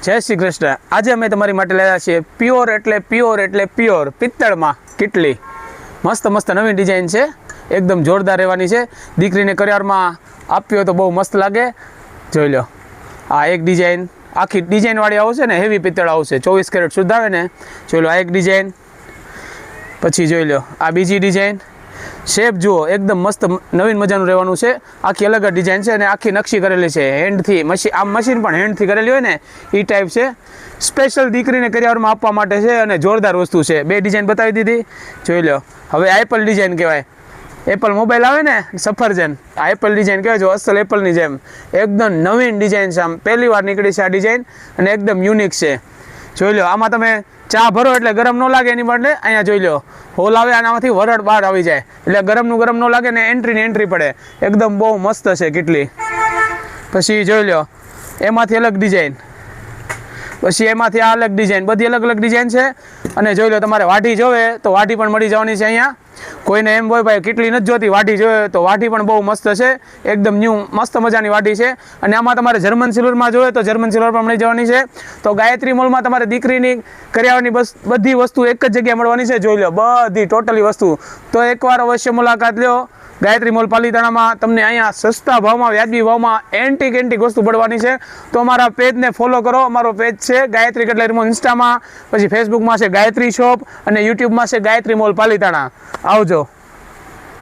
જય શ્રી કૃષ્ણ। આજે અમે તમારી માટે લાવ્યા છીએ પ્યોર એટલે પ્યોર પિત્તળમાં કીટલી। મસ્ત મસ્ત નવી ડિઝાઇન છે, એકદમ જોરદાર રહેવાની છે। દીકરીને કરિયારમાં આપવી હોય તો બહુ મસ્ત લાગે। જોઈ લો, આ એક ડિઝાઇન આખી ડિઝાઇનવાળી આવશે ને, હેવી પિત્તળ આવશે, 24 કેરેટ શુદ્ધ આવે ને। જોઈ લો, આ એક ડિઝાઇન, પછી જોઈ લો આ બીજી ડિઝાઇન। શેપ જુઓ, એકદમ મસ્ત નવીન મજાનું રહેવાનું છે। આખી અલગ જ ડિઝાઇન છે અને આખી નકશી કરેલી છે હેન્ડથી। મશીન પણ હેન્ડથી કરેલી હોય ને એ ટાઈપ છે। સ્પેશિયલ દીકરીને કરિયાવરમાં આપવા માટે છે અને જોરદાર વસ્તુ છે। બે ડિઝાઇન બતાવી દીધી, જોઈ લો। હવે એપલ ડિઝાઇન કહેવાય, એપલ મોબાઈલ આવે ને સફરજન, આ એપલ ડિઝાઇન કહેવાય। જો અસલ એપલની જેમ એકદમ નવીન ડિઝાઇન છે, આમ પહેલી વાર નીકળી છે આ ડિઝાઇન અને એકદમ યુનિક છે। જોઈ લો, આમાં તમે ચા ભરો એટલે ગરમ ન લાગે એની માટે અહીંયા જોઈ લો હોલ આવે, આનામાંથી વરાળ બહાર આવી જાય એટલે ગરમ ન લાગે ને એન્ટ્રી પડે। એકદમ બહુ મસ્ત છે કીટલી। પછી જોઈ લો, એમાંથી અલગ ડિઝાઇન, પછી એમાંથી આ અલગ ડિઝાઇન, બધી અલગ અલગ ડિઝાઇન છે। અને જોઈ લો, તમારે વાઢી જોવે તો વાઢી પણ મળી જવાની છે અહીંયા। કોઈને એમ હોય ભાઈ કીટલી નથી જોતી, વાઢી જોવે તો વાઢી પણ બહુ મસ્ત છે, એકદમ ન્યૂ મસ્ત મજાની વાઢી છે। અને આમાં તમારે જર્મન સિલ્વરમાં જોઈએ તો જર્મન સિલ્વર પણ મળી જવાની છે। તો ગાયત્રી મોલમાં તમારે દીકરીની કરિયાવરની બધી વસ્તુ એક જ જગ્યાએ મળવાની છે। જોઈ લો, બધી ટોટલી વસ્તુ। તો એકવાર અવશ્ય મુલાકાત લ્યો ગાયત્રી મોલ પાલીતાણામાં। તમને અહીંયા સસ્તા ભાવમાં, વ્યાજબી ભાવમાં એન્ટિક વસ્તુ પડવાની છે। તો અમારા પેજને ફોલો કરો। અમારો પેજ છે ગાયત્રી કટલેરી મોલ ઇન્સ્ટામાં, પછી ફેસબુકમાં છે ગાયત્રી શોપ અને યુટ્યુબમાં છે ગાયત્રી મોલ પાલીતાણા। આવજો।